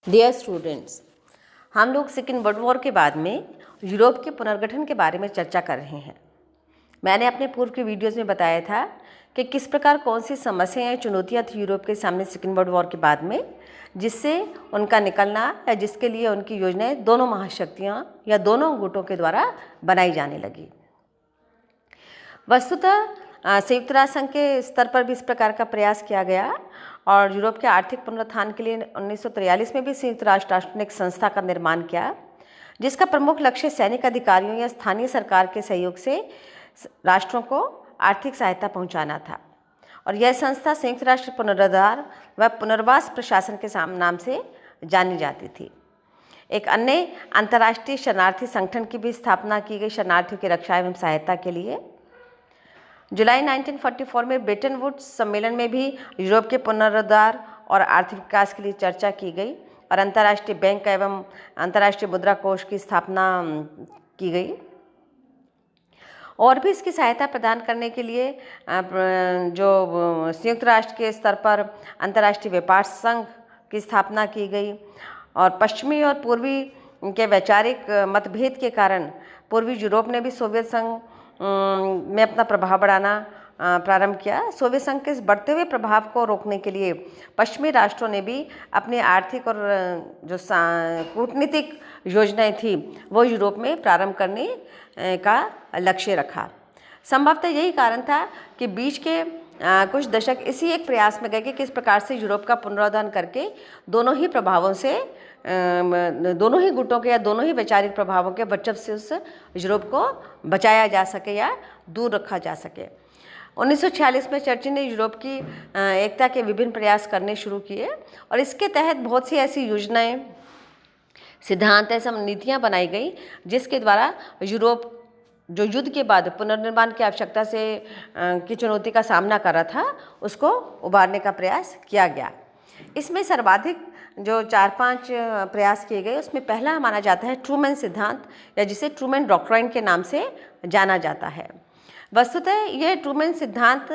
Dear students, हम लोग second world war के बाद में यूरोप के पुनर्गठन के बारे में चर्चा कर रहे हैं। मैंने अपने पूर्व के वीडियोज़ में बताया था कि किस प्रकार कौन सी समस्याएं या चुनौतियां थी यूरोप के सामने सेकेंड वर्ल्ड वॉर के बाद में, जिससे उनका निकलना या जिसके लिए उनकी योजनाएं दोनों महाशक्तियां या दोनों गुटों के द्वारा बनाई जाने लगी। वस्तुतः संयुक्त राष्ट्र संघ के स्तर पर भी इस प्रकार का प्रयास किया गया और यूरोप के आर्थिक पुनरुत्थान के लिए 1943 में भी संयुक्त राष्ट्र ने एक संस्था का निर्माण किया, जिसका प्रमुख लक्ष्य सैनिक अधिकारियों या स्थानीय सरकार के सहयोग से राष्ट्रों को आर्थिक सहायता पहुंचाना था। और यह संस्था संयुक्त राष्ट्र पुनरुद्धार व पुनर्वास प्रशासन के नाम से जानी जाती थी। एक अन्य अंतर्राष्ट्रीय शरणार्थी संगठन की भी स्थापना की गई शरणार्थियों की रक्षा एवं सहायता के लिए। जुलाई 1944 में ब्रेटन वुड्स सम्मेलन में भी यूरोप के पुनरुद्धार और आर्थिक विकास के लिए चर्चा की गई और अंतर्राष्ट्रीय बैंक एवं अंतर्राष्ट्रीय मुद्रा कोष की स्थापना की गई। और भी इसकी सहायता प्रदान करने के लिए जो संयुक्त राष्ट्र के स्तर पर अंतर्राष्ट्रीय व्यापार संघ की स्थापना की गई और पश्चिमी और पूर्वी के वैचारिक मतभेद के कारण पूर्वी यूरोप ने भी सोवियत संघ में अपना प्रभाव बढ़ाना प्रारंभ किया। सोवियत संघ के इस बढ़ते हुए प्रभाव को रोकने के लिए पश्चिमी राष्ट्रों ने भी अपनी आर्थिक और जो कूटनीतिक योजनाएं थी वो यूरोप में प्रारंभ करने का लक्ष्य रखा। संभवतः यही कारण था कि बीच के कुछ दशक इसी एक प्रयास में गए कि किस प्रकार से यूरोप का पुनरुद्धार करके दोनों ही प्रभावों से दोनों ही गुटों के या दोनों ही वैचारिक प्रभावों के वर्चस्व से उस यूरोप को बचाया जा सके या दूर रखा जा सके। 1946 में चर्चिल ने यूरोप की एकता के विभिन्न प्रयास करने शुरू किए और इसके तहत बहुत सी ऐसी योजनाएं, सिद्धांत, ऐसी नीतियां बनाई गई जिसके द्वारा यूरोप जो युद्ध के बाद पुनर्निर्माण की आवश्यकता से की चुनौती का सामना कर रहा था उसको उबारने का प्रयास किया गया। इसमें सर्वाधिक जो 4-5 प्रयास किए गए उसमें पहला माना जाता है ट्रूमैन सिद्धांत या जिसे ट्रूमैन डॉक्ट्राइन के नाम से जाना जाता है। वस्तुतः यह ट्रूमैन सिद्धांत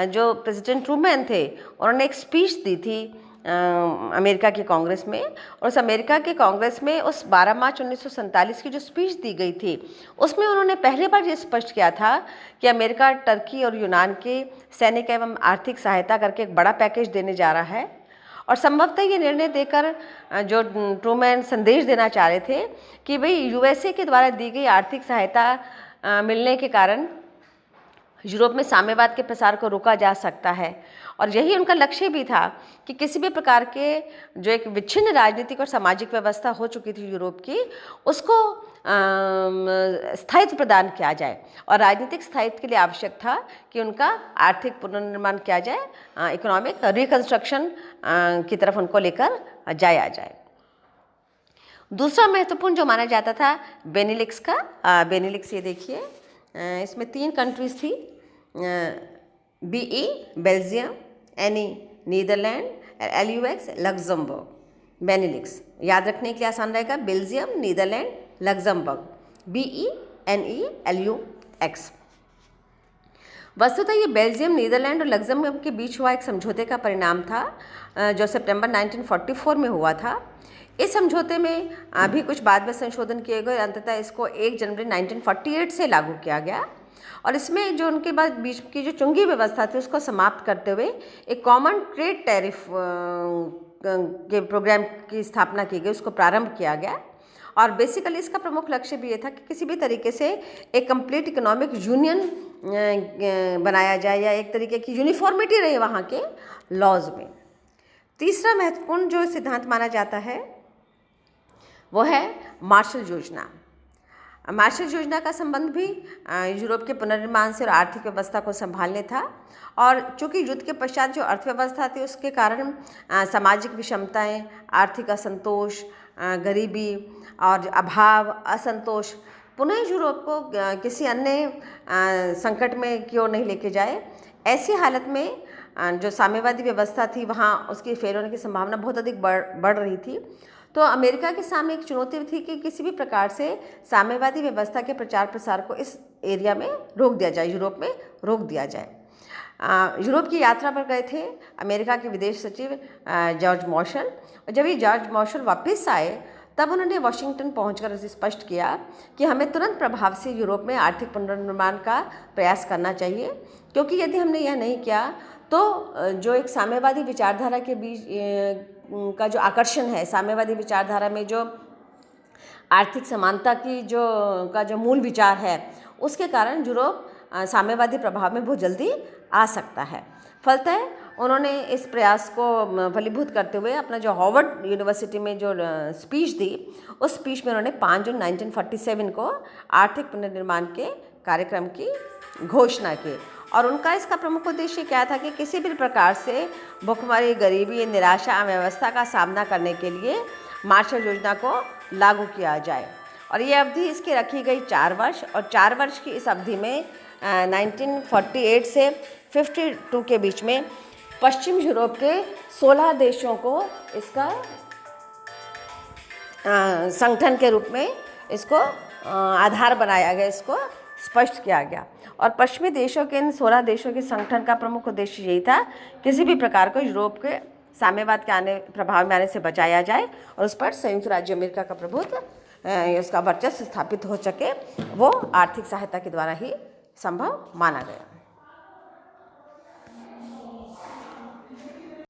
जो प्रेसिडेंट ट्रूमैन थे उन्होंने एक स्पीच दी थी अमेरिका के कांग्रेस में और उस अमेरिका के कांग्रेस में उस 12 मार्च 1947 की जो स्पीच दी गई थी उसमें उन्होंने पहली बार ये स्पष्ट किया था कि अमेरिका टर्की और यूनान के सैनिक एवं आर्थिक सहायता करके एक बड़ा पैकेज देने जा रहा है। और संभवतः ये निर्णय देकर जो ट्रूमैन संदेश देना चाह रहे थे कि भाई यूएसए के द्वारा दी गई आर्थिक सहायता मिलने के कारण यूरोप में साम्यवाद के प्रसार को रोका जा सकता है। और यही उनका लक्ष्य भी था कि किसी भी प्रकार के जो एक विच्छिन्न राजनीतिक और सामाजिक व्यवस्था हो चुकी थी यूरोप की उसको स्थायित्व प्रदान किया जाए और राजनीतिक स्थायित्व के लिए आवश्यक था कि उनका आर्थिक पुनर्निर्माण किया जाए, इकोनॉमिक रिकंस्ट्रक्शन की तरफ उनको लेकर जाया जाए। दूसरा महत्वपूर्ण जो माना जाता था बेनिलिक्स का, बेनिलिक्स ये देखिए, इसमें 3 कंट्रीज थी, BE Belgium, NE Netherlands, LUX Luxembourg. Benelux याद रखने के लिए आसान रहेगा, Belgium, Netherlands, Luxembourg, BE NE LUX। वस्तुतः ये बेल्जियम, नीदरलैंड और लग्जमबर्ग के बीच हुआ एक समझौते का परिणाम था जो सितंबर 1944 में हुआ था। इस समझौते में अभी कुछ बाद में संशोधन किए गए, अंततः इसको 1 जनवरी 1948 से लागू किया गया और इसमें जो उनके बाद बीच की जो चुंगी व्यवस्था थी उसको समाप्त करते हुए एक कॉमन ट्रेड टैरिफ के प्रोग्राम की स्थापना की गई, उसको प्रारंभ किया गया। और बेसिकली इसका प्रमुख लक्ष्य भी ये था कि किसी भी तरीके से एक कंप्लीट इकोनॉमिक यूनियन बनाया जाए या एक तरीके की यूनिफॉर्मिटी रहे वहाँ के लॉज में। तीसरा महत्वपूर्ण जो सिद्धांत माना जाता है वो है मार्शल योजना। मार्शल योजना का संबंध भी यूरोप के पुनर्निर्माण से और आर्थिक व्यवस्था को संभालने था और चूँकि युद्ध के पश्चात जो अर्थव्यवस्था थी उसके कारण सामाजिक विषमताएं, आर्थिक असंतोष, गरीबी और अभाव, असंतोष पुनः यूरोप को किसी अन्य संकट में की ओर नहीं लेके जाए। ऐसी हालत में जो साम्यवादी व्यवस्था थी वहाँ उसकी फेल होने की संभावना बहुत अधिक बढ़ रही थी। तो अमेरिका के सामने एक चुनौती थी कि किसी भी प्रकार से साम्यवादी व्यवस्था के प्रचार प्रसार को इस एरिया में रोक दिया जाए, यूरोप में रोक दिया जाए। यूरोप की यात्रा पर गए थे अमेरिका के विदेश सचिव जॉर्ज मार्शल। और जब ये जॉर्ज मार्शल वापस आए तब उन्होंने वॉशिंगटन पहुंचकर इसे स्पष्ट किया कि हमें तुरंत प्रभाव से यूरोप में आर्थिक पुनर्निर्माण का प्रयास करना चाहिए, क्योंकि यदि हमने यह नहीं किया तो जो एक साम्यवादी विचारधारा के बीच का जो आकर्षण है, साम्यवादी विचारधारा में जो आर्थिक समानता की जो मूल विचार है, उसके कारण यूरोप साम्यवादी प्रभाव में बहुत जल्दी आ सकता है। फलतः उन्होंने इस प्रयास को फलीभूत करते हुए अपना जो हार्वर्ड यूनिवर्सिटी में जो स्पीच दी, उस स्पीच में उन्होंने 5 जून 1947 को आर्थिक पुनर्निर्माण के कार्यक्रम की घोषणा की। और उनका इसका प्रमुख उद्देश्य क्या था कि किसी भी प्रकार से भुखमरी, गरीबी, निराशा, अव्यवस्था का सामना करने के लिए मार्शल योजना को लागू किया जाए। और ये अवधि इसकी रखी गई 4 वर्ष, और 4 वर्ष की इस अवधि में 1948 से 52 के बीच में पश्चिम यूरोप के 16 देशों को इसका संगठन के रूप में इसको आधार बनाया गया, इसको स्पष्ट किया गया। और पश्चिमी देशों के इन 16 देशों के संगठन का प्रमुख उद्देश्य यही था, किसी भी प्रकार को यूरोप के साम्यवाद के प्रभाव में आने से बचाया जाए और उस पर संयुक्त राज्य अमेरिका का प्रभुत्व, उसका वर्चस्व स्थापित हो सके, वो आर्थिक सहायता के द्वारा ही संभव माना गया।